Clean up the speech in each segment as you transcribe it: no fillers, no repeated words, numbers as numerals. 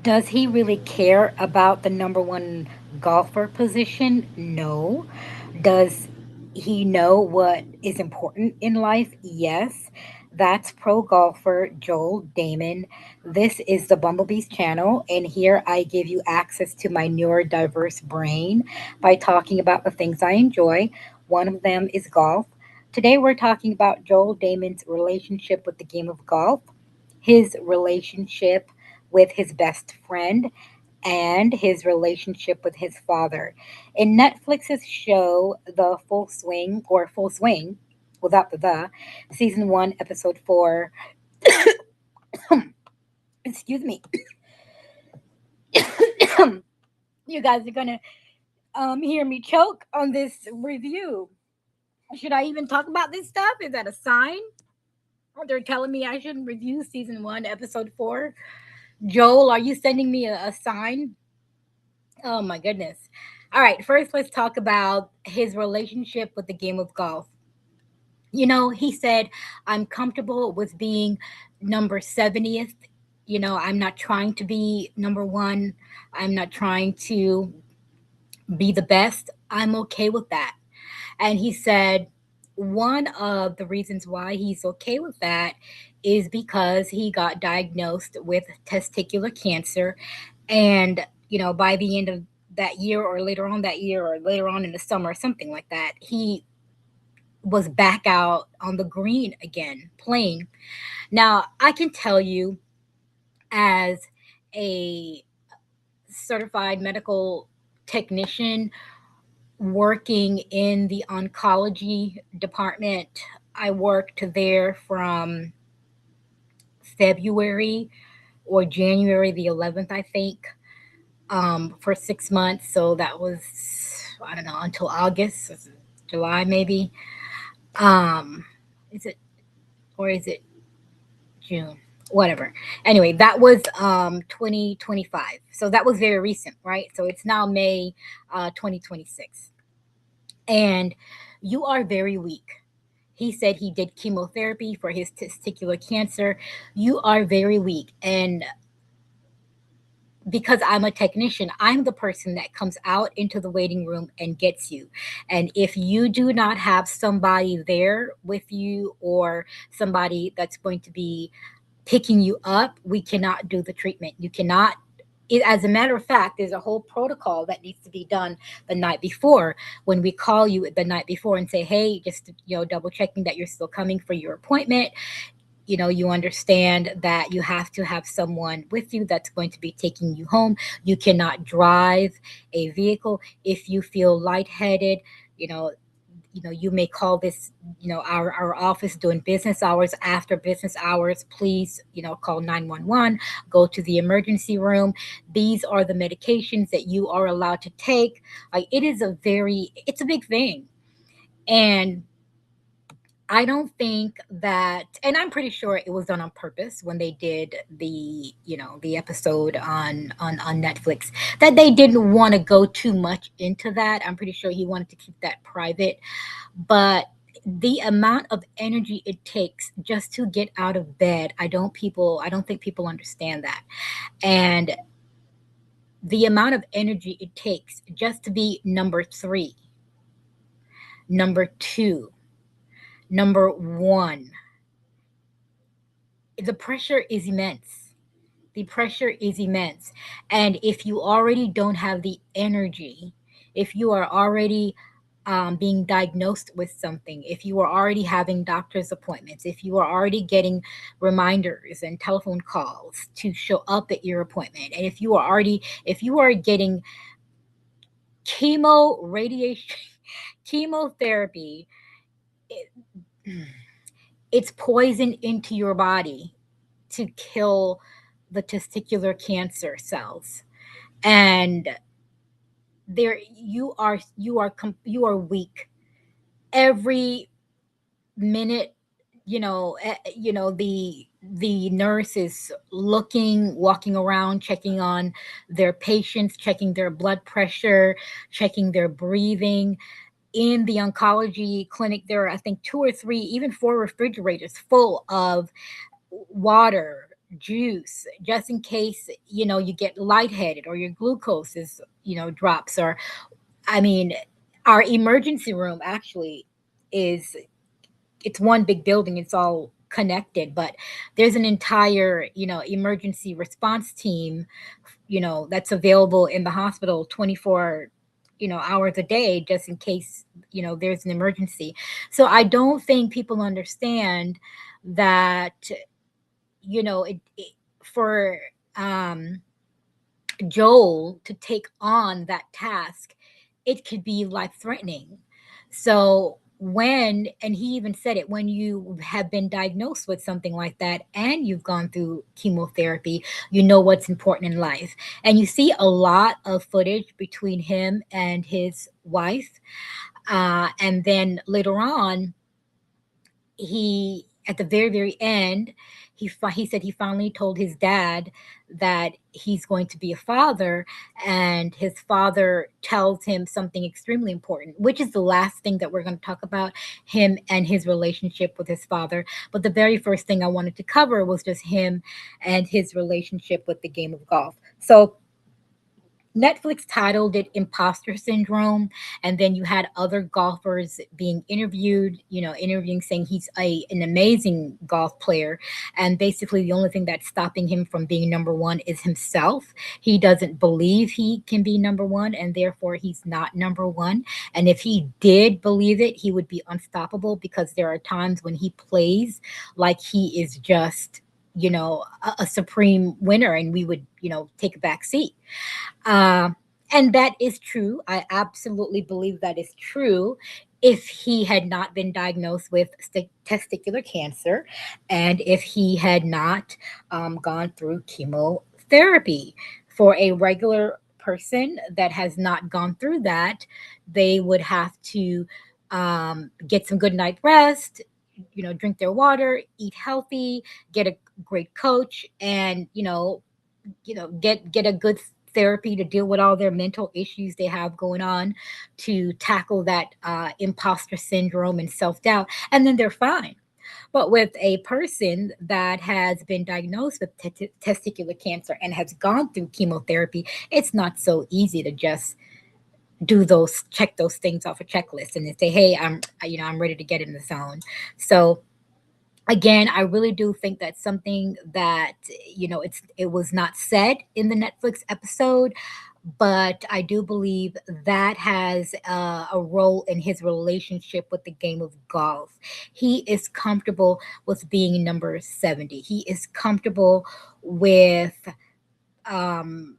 Does he really care about the number one golfer position? No. Does he know what is important in life? Yes. That's pro golfer Joel Damon. This is the Bumblebees channel, and here I give you access to my neurodiverse brain by talking about the things I enjoy. One of them is golf. Today we're talking about Joel Damon's relationship with the game of golf, his relationship with his best friend, and his relationship with his father. In Netflix's show, The Full Swing, or Full Swing, without the, season one, episode four, excuse me, you guys are gonna hear me choke on this review. Should I even talk about this stuff? Is that a sign? Or they're telling me I shouldn't review season one, episode four? Joel, are you sending me a sign? Oh my goodness. All right, first let's talk about his relationship with the game of golf. He said, I'm comfortable with being number 70th. I'm not trying to be number one. I'm not trying to be the best. I'm okay with that. And he said, one of the reasons why he's okay with that is because he got diagnosed with testicular cancer. And, by the end of that year or later on that year or later on in the summer, something like that, he was back out on the green again playing. Now, I can tell you, as a certified medical technician working in the oncology department, I worked there from February or January the 11th, I think, for 6 months. So that was, I don't know, until August, July maybe. Um, is it, or is it June? Whatever. Anyway, that was 2025. So that was very recent, right? So it's now May 2026. And you are very weak. He said he did chemotherapy for his testicular cancer. You are very weak. And because I'm a technician, I'm the person that comes out into the waiting room and gets you. And if you do not have somebody there with you or somebody that's going to be picking you up, we cannot do the treatment. You cannot. As a matter of fact, there's a whole protocol that needs to be done the night before. When we call you the night before and say, "Hey, just double checking that you're still coming for your appointment," you understand that you have to have someone with you that's going to be taking you home. You cannot drive a vehicle. If you feel lightheaded, you know you may call this, our office during business hours. After business hours, please, call 911, go to the emergency room. These are the medications that you are allowed to take. Like, it's a big thing. And I don't think that, and I'm pretty sure it was done on purpose when they did the episode on Netflix, that they didn't want to go too much into that. I'm pretty sure he wanted to keep that private. But the amount of energy it takes just to get out of bed, I don't think people understand that. And the amount of energy it takes just to be number 3, number 2, number 1, the pressure is immense. The pressure is immense. And if you already don't have the energy, if you are already being diagnosed with something, if you are already having doctor's appointments, if you are already getting reminders and telephone calls to show up at your appointment, and if you are getting radiation, chemotherapy, it, it's poison into your body to kill the testicular cancer cells. And there you are weak every minute. The nurse is looking, walking around, checking on their patients, checking their blood pressure, checking their breathing. In the oncology clinic, there are, I think, 2 or 3, even 4 refrigerators full of water, juice just in case, you get lightheaded or your glucose is, drops. Or, I mean, our emergency room actually is, it's one big building, it's all connected, but there's an entire, emergency response team, that's available in the hospital 24, hours a day, just in case, there's an emergency. So I don't think people understand that, for um Joel to take on that task, it could be life threatening. So, and he even said it, when you have been diagnosed with something like that and you've gone through chemotherapy, you know what's important in life. And you see a lot of footage between him and his wife. And then later on, he at the very end, he said he finally told his dad that he's going to be a father, and his father tells him something extremely important, which is the last thing that we're going to talk about, him and his relationship with his father. But the very first thing I wanted to cover was just him and his relationship with the game of golf. So Netflix titled it Imposter Syndrome. And then you had other golfers being interviewed, interviewing, saying he's an amazing golf player. And basically, the only thing that's stopping him from being number one is himself. He doesn't believe he can be number one, and therefore he's not number one. And if he did believe it, he would be unstoppable, because there are times when he plays like he is just, a supreme winner, and we would, take a back seat. um, and that is true. I absolutely believe that is true if he had not been diagnosed with testicular cancer, and if he had not gone through chemotherapy. For a regular person that has not gone through that, they would have to get some good night rest, drink their water, eat healthy, get a great coach, and get a good therapy to deal with all their mental issues they have going on, to tackle that imposter syndrome and self-doubt, and then they're fine. But with a person that has been diagnosed with testicular cancer and has gone through chemotherapy, it's not so easy to just check those things off a checklist and then say, hey, I'm ready to get in the zone. So again, I really do think that's something that, it was not said in the Netflix episode, but I do believe that has a role in his relationship with the game of golf. He is comfortable with being number 70. He is comfortable with um,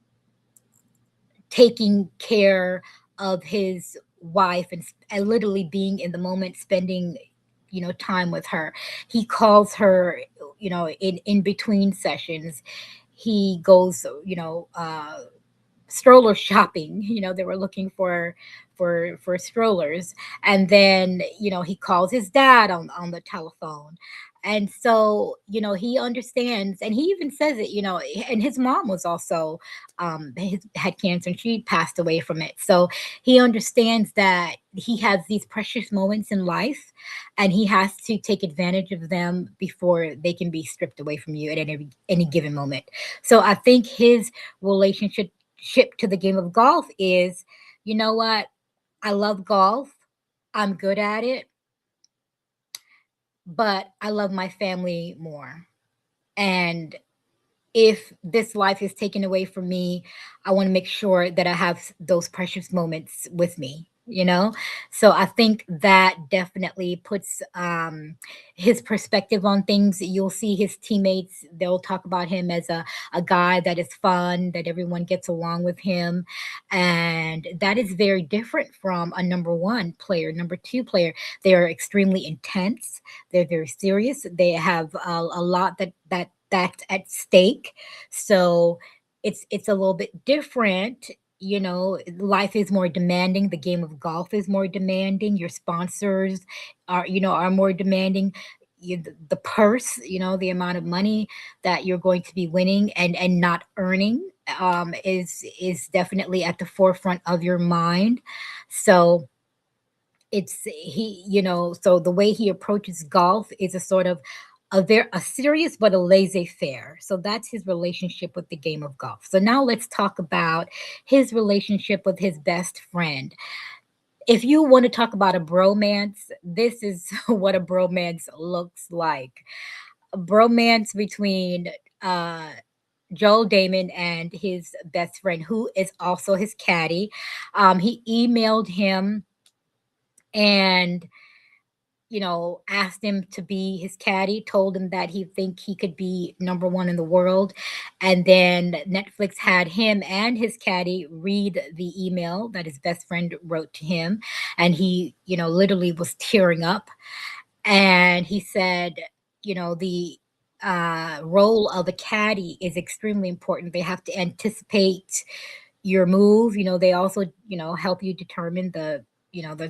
taking care of his wife, and literally being in the moment, spending, time with her. He calls her, in between sessions. He goes, stroller shopping. They were looking for strollers, and then, he calls his dad on the telephone. And so, he understands, and he even says it, and his mom was also had cancer, and she passed away from it. So he understands that he has these precious moments in life, and he has to take advantage of them before they can be stripped away from you at any given moment. So I think his relationship to the game of golf is, you know what? I love golf. I'm good at it, but I love my family more. And if this life is taken away from me, I want to make sure that I have those precious moments with me, you know? So I think that definitely puts his perspective on things. You'll see his teammates, they'll talk about him as a guy that is fun, that everyone gets along with him. And that is very different from a number one player, number two player. They are extremely intense, they're very serious, they have a lot that's at stake. So it's a little bit different. Life is more demanding, the game of golf is more demanding, your sponsors are more demanding. The purse, the amount of money that you're going to be winning and not earning is definitely at the forefront of your mind. So so the way he approaches golf is a sort of a serious but a laissez-faire. So that's his relationship with the game of golf. So now let's talk about his relationship with his best friend. If you want to talk about a bromance, this is what a bromance looks like. A bromance between uh Joel Damon and his best friend, who is also his caddy. He emailed him and asked him to be his caddy, told him that he think he could be number one in the world. And then Netflix had him and his caddy read the email that his best friend wrote to him. And he, literally was tearing up. And he said, the role of a caddy is extremely important. They have to anticipate your move. They also, help you determine the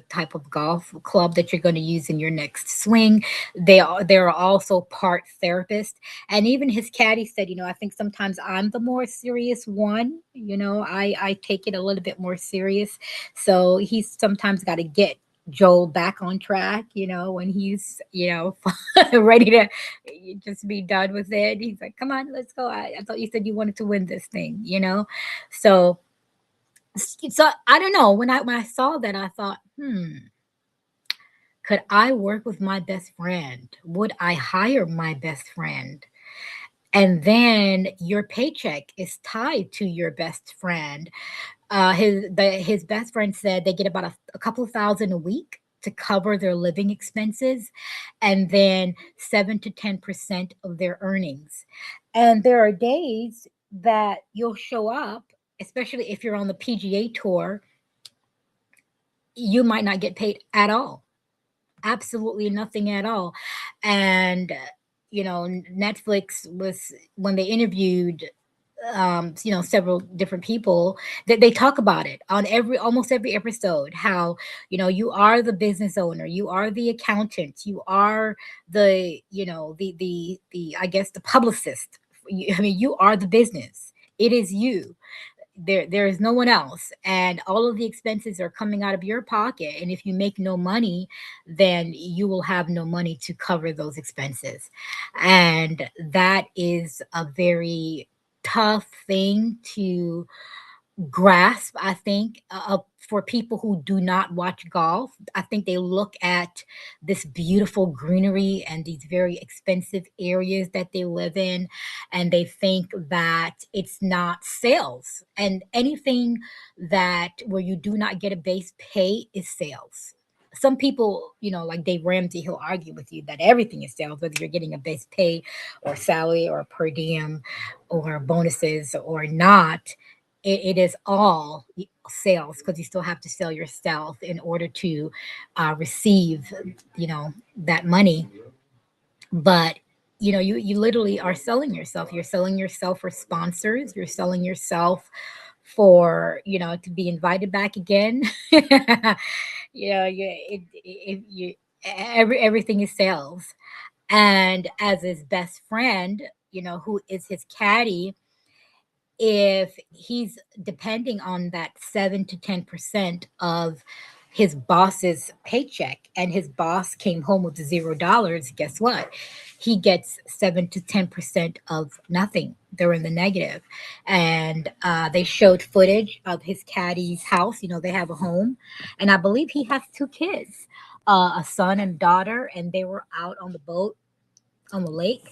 type of golf club that you're going to use in your next swing. They're also part therapist. And even his caddy said, I think sometimes I'm the more serious one. I take it a little bit more serious. So he's sometimes got to get Joel back on track, when he's, ready to just be done with it. He's like, come on, let's go. I thought you said you wanted to win this thing. So I don't know. When I saw that, I thought, could I work with my best friend? Would I hire my best friend? And then your paycheck is tied to your best friend. His best friend said they get about a couple of thousand a week to cover their living expenses, and then 7 to 10% of their earnings. And there are days that you'll show up, especially if you're on the PGA tour, you might not get paid at all, absolutely nothing at all. And Netflix was, when they interviewed several different people, that they talk about it on almost every episode, how you are the business owner, you are the accountant, you are the I guess the publicist. I mean, you are the business. It is you. There is no one else, and all of the expenses are coming out of your pocket. And if you make no money, then you will have no money to cover those expenses. And that is a very tough thing to grasp, I think, for people who do not watch golf. I think they look at this beautiful greenery and these very expensive areas that they live in, and they think that it's not sales. And anything that where you do not get a base pay is sales. Some people, like Dave Ramsey, he'll argue with you that everything is sales, whether you're getting a base pay or salary or per diem or bonuses or not. It is all sales, because you still have to sell yourself in order to receive, that money. But you literally are selling yourself. You're selling yourself for sponsors. You're selling yourself for to be invited back again. You everything is sales. And as his best friend, who is his caddy, if he's depending on that 7 to 10% of his boss's paycheck, and his boss came home with $0, guess what? He gets 7 to 10% of nothing. They're in the negative. And they showed footage of his caddy's house. They have a home, and I believe he has two kids, a son and daughter, and they were out on the boat on the lake.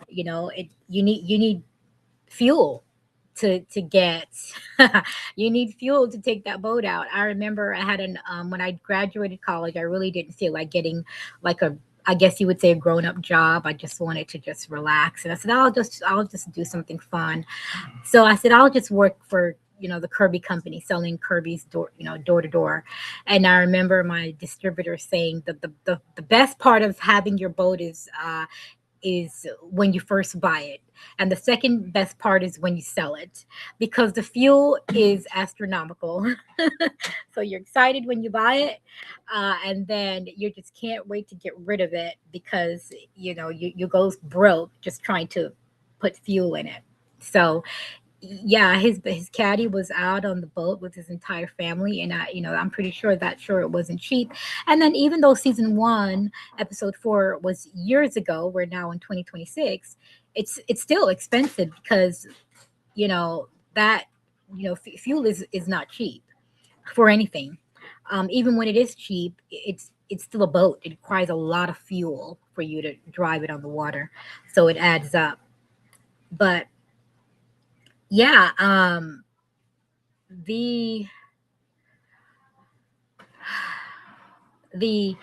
You need fuel to get you need fuel to take that boat out. I remember I had an when I graduated college, I really didn't feel like getting like a, I guess you would say, a grown up job. I just wanted to just relax, and I said I'll just do something fun. So I said I'll just work for the Kirby company, selling Kirby's door to door. And I remember my distributor saying that the best part of having your boat is when you first buy it. And the second best part is when you sell it, because the fuel is astronomical. So you're excited when you buy it, and then you just can't wait to get rid of it, because you go broke just trying to put fuel in it. So Yeah, his caddy was out on the boat with his entire family, and I'm pretty sure that sure it wasn't cheap. And then even though season one, episode four was years ago, we're now in 2026. It's still expensive because you know that fuel is not cheap for anything. Even when it is cheap, it's still a boat. It requires a lot of fuel for you to drive it on the water, so it adds up. But yeah, the the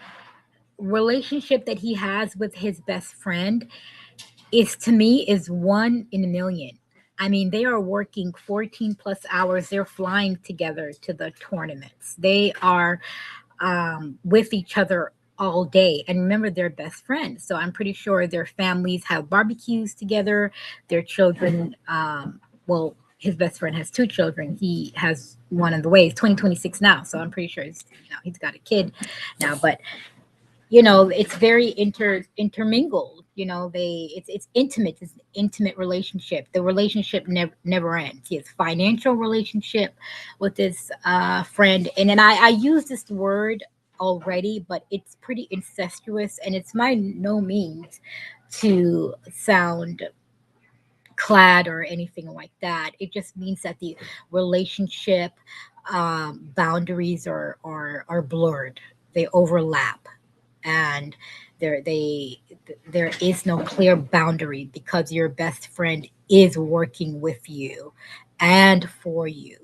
relationship that he has with his best friend is, to me, is one in a million. I mean, they are working 14 plus hours. They're flying together to the tournaments. They are with each other all day. And remember, they're best friends. So I'm pretty sure their families have barbecues together. Their children, well, his best friend has two children. He has one on the way. It's 2026 now. So I'm pretty sure he's got a kid now. But it's very intermingled. It's intimate. It's an intimate relationship. The relationship never ends. He has financial relationship with his friend, and then I use this word already, but it's pretty incestuous, and it's by no means to sound clad or anything like that. It just means that the relationship boundaries are blurred. They overlap, and there is no clear boundary because your best friend is working with you and for you.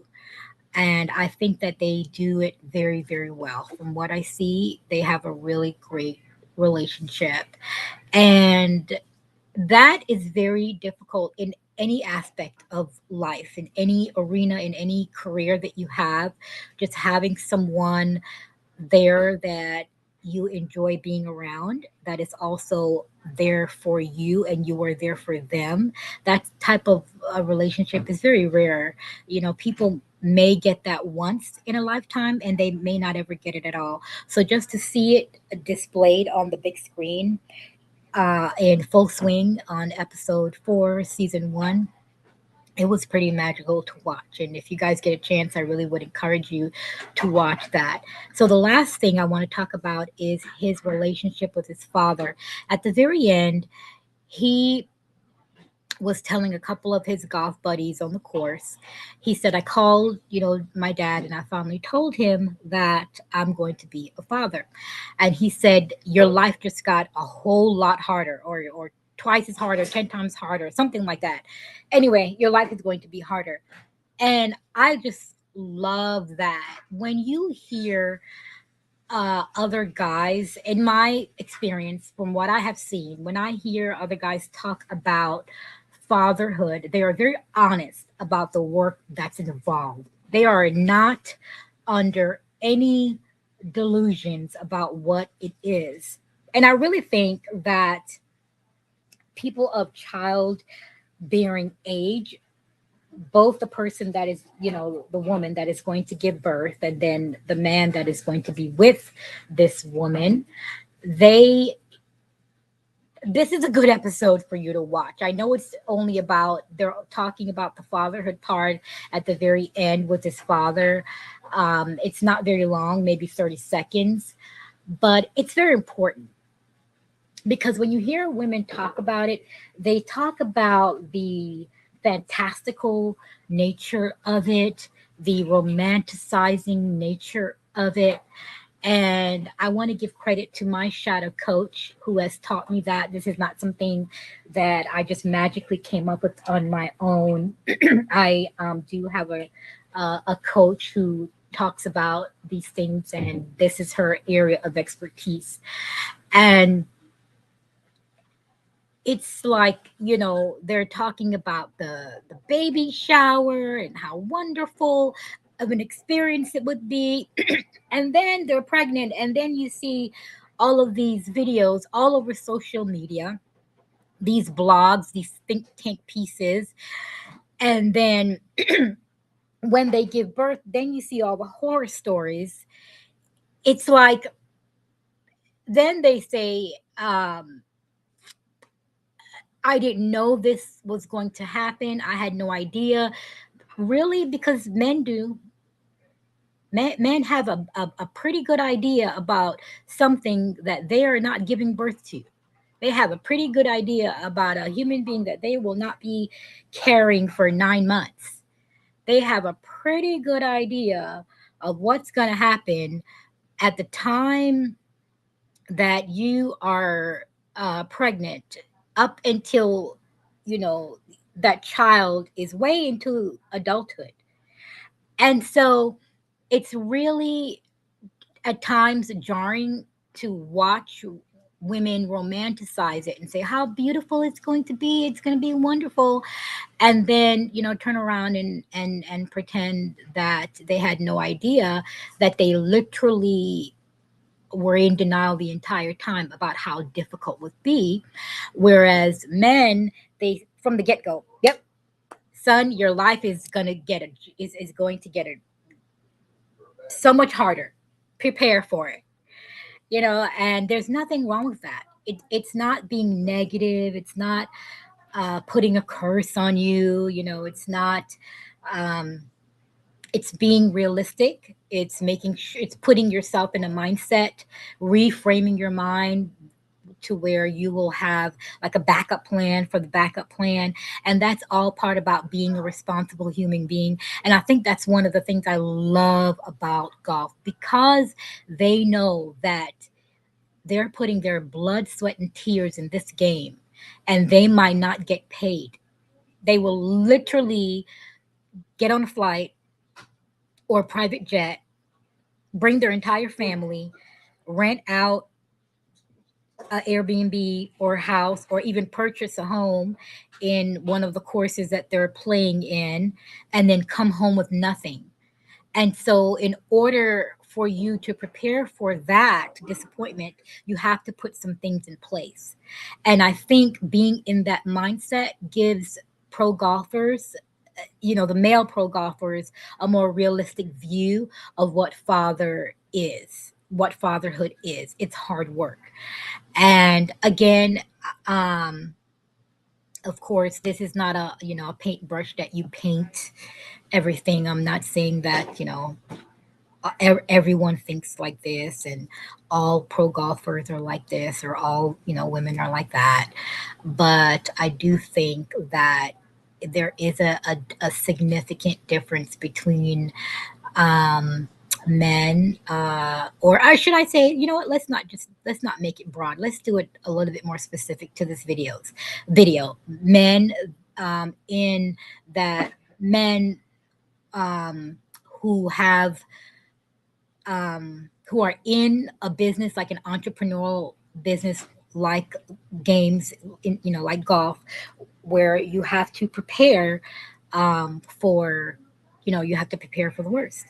And I think that they do it very, very well. From what I see, they have a really great relationship. And that is very difficult in any aspect of life, in any arena, in any career that you have. Just having someone there that you enjoy being around, that is also there for you and you are there for them. That type of relationship is very rare. People may get that once in a lifetime and they may not ever get it at all. So just to see it displayed on the big screen in full swing on episode four, season one, it was pretty magical to watch. And if you guys get a chance, I really would encourage you to watch that. So, the last thing I want to talk about is his relationship with his father. At the very end, he was telling a couple of his golf buddies on the course. He said, I called, my dad, and I finally told him that I'm going to be a father. And he said, your life just got a whole lot harder, or twice as hard, or 10 times harder, something like that. Anyway, your life is going to be harder. And I just love that. When you hear other guys, in my experience, from what I have seen, when I hear other guys talk about fatherhood, they are very honest about the work that's involved. They are not under any delusions about what it is. And I really think that people of childbearing age, both the person that is, the woman that is going to give birth, and then the man that is going to be with this woman, they this is a good episode for you to watch. I know it's only about, they're talking about the fatherhood part at the very end with his father. It's not very long, maybe 30 seconds, but it's very important because when you hear women talk about it, they talk about the fantastical nature of it, the romanticizing nature of it. And I want to give credit to my shadow coach who has taught me that this is not something that I just magically came up with on my own. I do have a coach who talks about these things, and this is her area of expertise. And it's like, they're talking about the baby shower and how wonderful of an experience it would be. And then they're pregnant, and then you see all of these videos all over social media, these blogs, these think tank pieces. And then when they give birth, then you see all the horror stories. It's like, then they say, I didn't know this was going to happen. I had no idea, really, because men do. Men have a pretty good idea about something that they are not giving birth to. They have a pretty good idea about a human being that they will not be carrying for 9 months. They have a pretty good idea of what's going to happen at the time that you are pregnant, up until, you know, that child is way into adulthood. And so it's really at times jarring to watch women romanticize it and say how beautiful it's going to be, it's going to be wonderful, and then, turn around and pretend that they had no idea that they literally were in denial the entire time about how difficult would be. Whereas men, they from the get-go, yep, son, your life is gonna get a is going to get a so much harder. Prepare for it. And there's nothing wrong with that. It's not being negative. It's not putting a curse on you. It's not. Um, it's being realistic. It's making sure it's putting yourself in a mindset, reframing your mind to where you will have like a backup plan for the backup plan. And that's all part about being a responsible human being. And I think that's one of the things I love about golf, because they know that they're putting their blood, sweat, and tears in this game, and they might not get paid. They will literally get on a flight or a private jet, bring their entire family, rent out a Airbnb or house, or even purchase a home in one of the courses that they're playing in, and then come home with nothing. And so, in order for you to prepare for that disappointment, you have to put some things in place. And I think being in that mindset gives pro golfers, the male pro golfers, a more realistic view of what what fatherhood is. It's hard work. And again, um, of course, this is not a paintbrush that you paint everything. I'm not saying that, everyone thinks like this, and all pro golfers are like this, or all, women are like that. But I do think that there is a significant difference between um, men, or should I say, you know what? Let's not make it broad. Let's do it a little bit more specific to this video. Men, in that men um, who have who are in a business, like an entrepreneurial business, like games, like golf, where you have to prepare for, you have to prepare for the worst.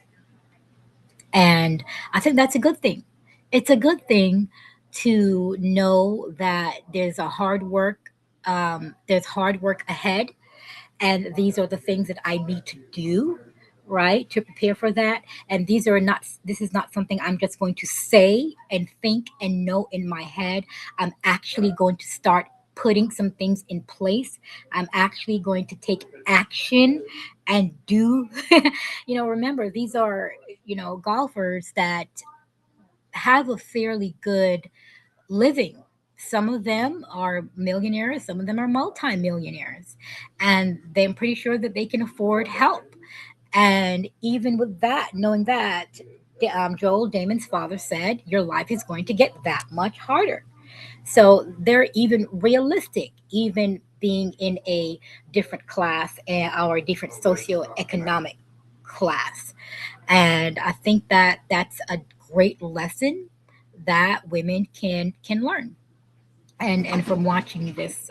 And I think that's a good thing. It's a good thing to know that there's hard work ahead, and these are the things that I need to do, right, to prepare for that. And this is not something I'm just going to say and think and know in my head. I'm actually going to start putting some things in place. I'm actually going to take action and do. Remember, these are, golfers that have a fairly good living. Some of them are millionaires, some of them are multimillionaires, and I'm pretty sure that they can afford help. And even with that, knowing that, Joel Damon's father said, your life is going to get that much harder. So they're even realistic, even being in a different class, or a different socioeconomic class. And I think that that's a great lesson that women can learn, and from watching this,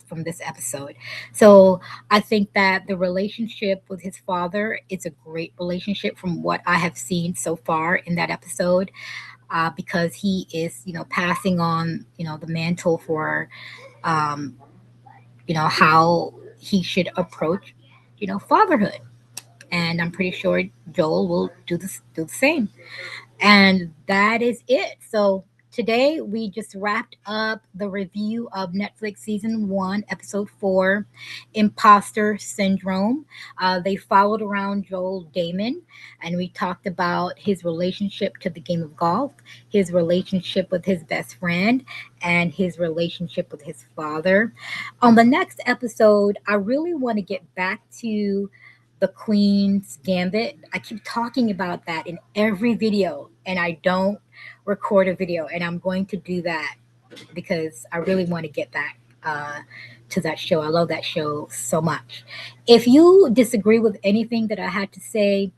from this episode. So I think that the relationship with his father is a great relationship from what I have seen so far in that episode, because he is, passing on, the mantle for, um, how he should approach, fatherhood. And I'm pretty sure Joel will do the same. And that is it. So Today we just wrapped up the review of Netflix season one, episode four, Imposter Syndrome. They followed around Joel Damon, and we talked about his relationship to the game of golf, his relationship with his best friend, and his relationship with his father. On the next episode, I really want to get back to the Queen's Gambit. I keep talking about that in every video, and I don't record a video, and I'm going to do that because I really want to get back to that show. I love that show so much. If you disagree with anything that I had to say,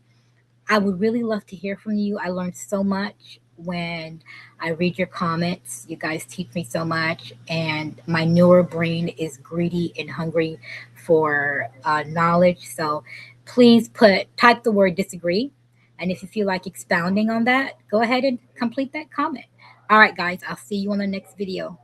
I would really love to hear from you. I learned so much when I read your comments. You guys teach me so much, and my newer brain is greedy and hungry for knowledge. So please type the word disagree, and if you feel like expounding on that, go ahead and complete that comment. All right, guys, I'll see you on the next video.